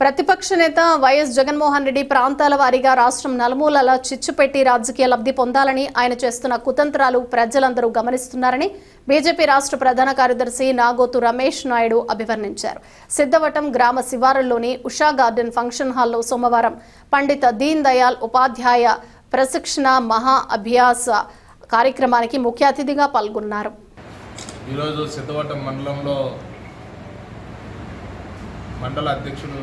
ప్రతిపక్ష నేత వైఎస్ జగన్మోహన్ రెడ్డి ప్రాంతాల వారీగా రాష్ట్రం నలుమూలల చిచ్చుపెట్టి రాజకీయ లబ్ధి పొందాలని ఆయన చేస్తున్న కుతంత్రాలు ప్రజలందరూ గమనిస్తున్నారని బీజేపీ రాష్ట్ర ప్రధాన కార్యదర్శి నాగోతు రమేష్ నాయుడు అభివర్ణించారు. సిద్ధవటం గ్రామ శివారులోని ఉషా గార్డెన్ ఫంక్షన్ హాల్లో సోమవారం పండిత దీన్ దయాళ్ ఉపాధ్యాయ ప్రశిక్షణ మహా అభ్యాస కార్యక్రమానికి ముఖ్య అతిథిగా పాల్గొన్నారు. ఈరోజు సిద్ధవటం మండలంలో మండల అధ్యక్షుడు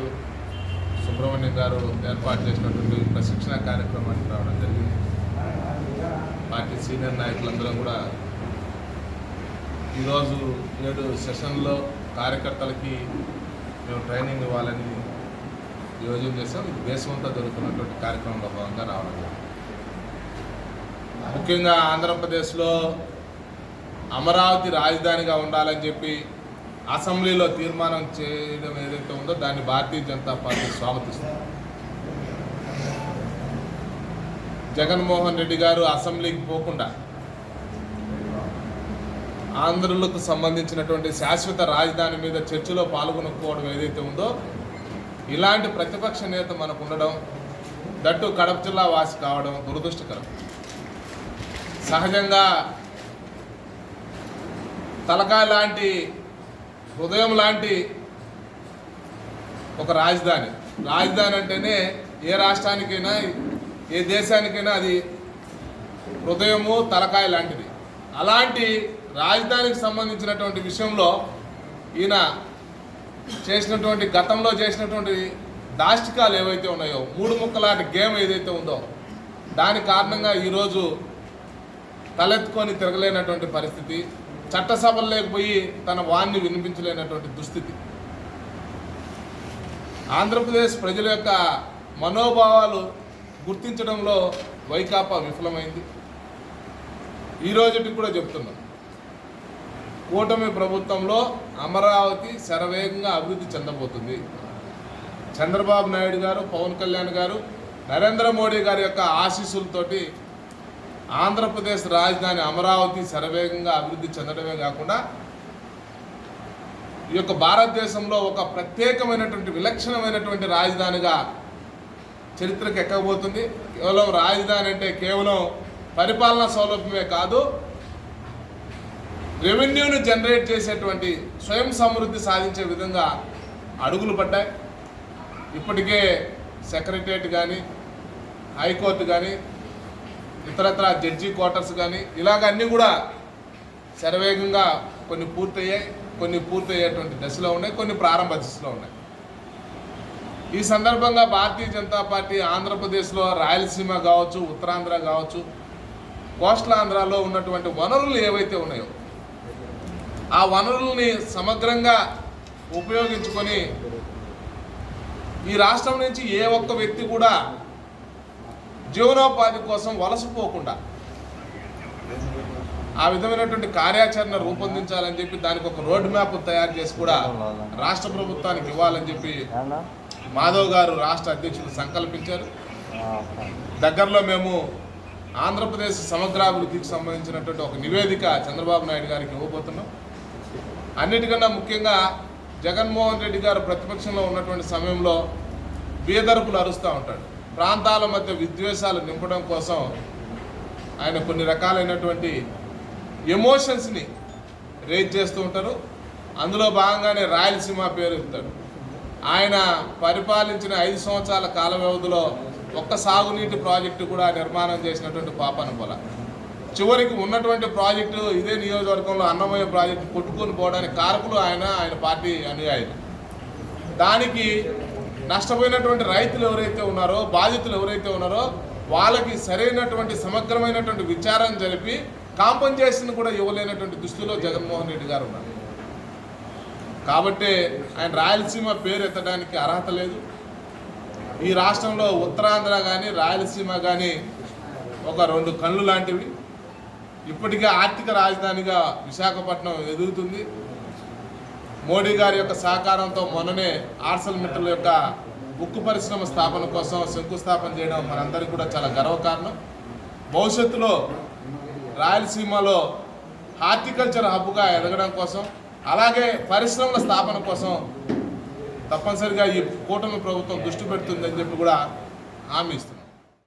సుబ్రహ్మణ్యం గారు ఏర్పాటు చేసినటువంటి ప్రశిక్షణ కార్యక్రమానికి రావడం జరిగింది. పార్టీ సీనియర్ నాయకులందరూ కూడా ఈరోజు 7 సెషన్లో కార్యకర్తలకి మేము ట్రైనింగ్ ఇవ్వాలని యోజన చేసాం. ఇది దేశమంతా జరుగుతున్నటువంటి కార్యక్రమంలో భాగంగా రావడం జరిగింది. ముఖ్యంగా ఆంధ్రప్రదేశ్లో అమరావతి రాజధానిగా ఉండాలని చెప్పి అసెంబ్లీలో తీర్మానం చేయడం ఏదైతే ఉందో దాన్ని భారతీయ జనతా పార్టీ స్వాగతిస్తుంది. జగన్మోహన్ రెడ్డి గారు అసెంబ్లీకి పోకుండా ఆంధ్రులకు సంబంధించినటువంటి శాశ్వత రాజధాని మీద చర్చలో పాల్గొనకపోవడం ఏదైతే ఉందో, ఇలాంటి ప్రతిపక్ష నేత మనకు ఉండడం, దట్టు కడప జిల్లా వాసి కావడం దురదృష్టకరం. సహజంగా తలకాయ లాంటి, హృదయం లాంటి ఒక రాజధాని అంటేనే ఏ రాష్ట్రానికైనా ఏ దేశానికైనా అది హృదయము తలకాయ లాంటిది. అలాంటి రాజధానికి సంబంధించినటువంటి విషయంలో ఈయన చేసినటువంటి గతంలో చేసినటువంటి దాష్టికాలు ఏవైతే ఉన్నాయో, 3 ముక్కలాంటి గేమ్ ఏదైతే ఉందో దాని కారణంగా ఈరోజు తలెత్తుకొని తిరగలేనటువంటి పరిస్థితి, చట్టసభలు లేకపోయి తన వాణ్ణి వినిపించలేనటువంటి దుస్థితి. ఆంధ్రప్రదేశ్ ప్రజల యొక్క మనోభావాలు గుర్తించడంలో వైకాపా విఫలమైంది. ఈ రోజుకి కూడా చెప్తున్నాం, కూటమి ప్రభుత్వంలో అమరావతి శరవేగంగా అభివృద్ధి చెందబోతుంది. చంద్రబాబు నాయుడు గారు, పవన్ కళ్యాణ్ గారు, నరేంద్ర మోడీ గారి యొక్క ఆశీస్సులతోటి ఆంధ్రప్రదేశ్ రాజధాని అమరావతి శరవేగంగా అభివృద్ధి చెందడమే కాకుండా ఈ యొక్క భారతదేశంలో ఒక ప్రత్యేకమైనటువంటి విలక్షణమైనటువంటి రాజధానిగా చరిత్రకు ఎక్కబోతుంది. కేవలం రాజధాని అంటే కేవలం పరిపాలనా సౌలభ్యమే కాదు, రెవెన్యూను జనరేట్ చేసేటువంటి స్వయం సమృద్ధి సాధించే విధంగా అడుగులు పడ్డాయి. ఇప్పటికే సెక్రటరియట్ కానీ, హైకోర్టు కానీ, ఇతరత్ర జడ్జి క్వార్టర్స్ కానీ ఇలాగ అన్నీ కూడా శరవేగంగా కొన్ని పూర్తయ్యాయి, కొన్ని పూర్తయ్యేటువంటి దశలో ఉన్నాయి, కొన్ని ప్రారంభ దశలో ఉన్నాయి. ఈ సందర్భంగా భారతీయ జనతా పార్టీ ఆంధ్రప్రదేశ్లో రాయలసీమ కావచ్చు, ఉత్తరాంధ్ర కావచ్చు, కోస్టల్ ఆంధ్రాలో ఉన్నటువంటి వనరులు ఏవైతే ఉన్నాయో ఆ వనరుల్ని సమగ్రంగా ఉపయోగించుకొని ఈ రాష్ట్రం నుంచి ఏ ఒక్క వ్యక్తి కూడా జీవనోపాధి కోసం వలసపోకుండా ఆ విధమైనటువంటి కార్యాచరణ రూపొందించాలని చెప్పి దానికి ఒక రోడ్ మ్యాప్ తయారు చేసి కూడా రాష్ట్ర ప్రభుత్వానికి ఇవ్వాలని చెప్పి మాధవ్ గారు రాష్ట్ర అధ్యక్షులు సంకల్పించారు. దగ్గరలో మేము ఆంధ్రప్రదేశ్ సమగ్రాభివృద్ధికి సంబంధించినటువంటి ఒక నివేదిక చంద్రబాబు నాయుడు గారికి ఇవ్వబోతున్నాం. అన్నిటికన్నా ముఖ్యంగా జగన్మోహన్ రెడ్డి గారు ప్రతిపక్షంలో ఉన్నటువంటి సమయంలో బీదరుపులు అరుస్తూ ఉంటాడు. ప్రాంతాల మధ్య విద్వేషాలు నింపడం కోసం ఆయన కొన్ని రకాలైనటువంటి ఎమోషన్స్ని రేజ్ చేస్తూ ఉంటారు. అందులో భాగంగానే రాయలసీమ పేరు ఎత్తాడు. ఆయన పరిపాలించిన 5 సంవత్సరాల కాల వ్యవధిలో ఒక్క సాగునీటి ప్రాజెక్టు కూడా నిర్మాణం చేసినటువంటి పాపన పొల. చివరికి ఉన్నటువంటి ప్రాజెక్టు ఇదే నియోజకవర్గంలో అన్నమయ్య ప్రాజెక్టు కొట్టుకొని పోవడానికి కారకులు ఆయన పార్టీ అనుయాయులు. దానికి నష్టపోయినటువంటి రైతులు ఎవరైతే ఉన్నారో, బాధితులు ఎవరైతే ఉన్నారో వాళ్ళకి సరైనటువంటి సమగ్రమైనటువంటి విచారణ జరిపి కాంపన్సేషన్ కూడా ఇవ్వలేనటువంటి దుస్థితిలో జగన్మోహన్ రెడ్డి గారు ఉన్నారు. కాబట్టి ఆయన రాయలసీమ పేరు ఎత్తడానికి అర్హత లేదు. ఈ రాష్ట్రంలో ఉత్తరాంధ్ర కానీ రాయలసీమ కానీ ఒక 2 కళ్ళు లాంటివి. ఇప్పటికే ఆర్థిక రాజధానిగా విశాఖపట్నం ఎదుగుతుంది. మోడీ గారి యొక్క సహకారంతో మొన్ననే ఆర్సెల్మిట్టల్ యొక్క ఉక్కు పరిశ్రమ స్థాపన కోసం శంకుస్థాపన చేయడం మనందరికీ కూడా చాలా గర్వకారణం. భవిష్యత్తులో రాయలసీమలో హార్టికల్చర్ హబ్గా ఎదగడం కోసం, అలాగే పరిశ్రమల స్థాపన కోసం తప్పనిసరిగా ఈ కూటమి ప్రభుత్వం దృష్టి పెడుతుందని చెప్పి కూడా హామీ ఇస్తుంది.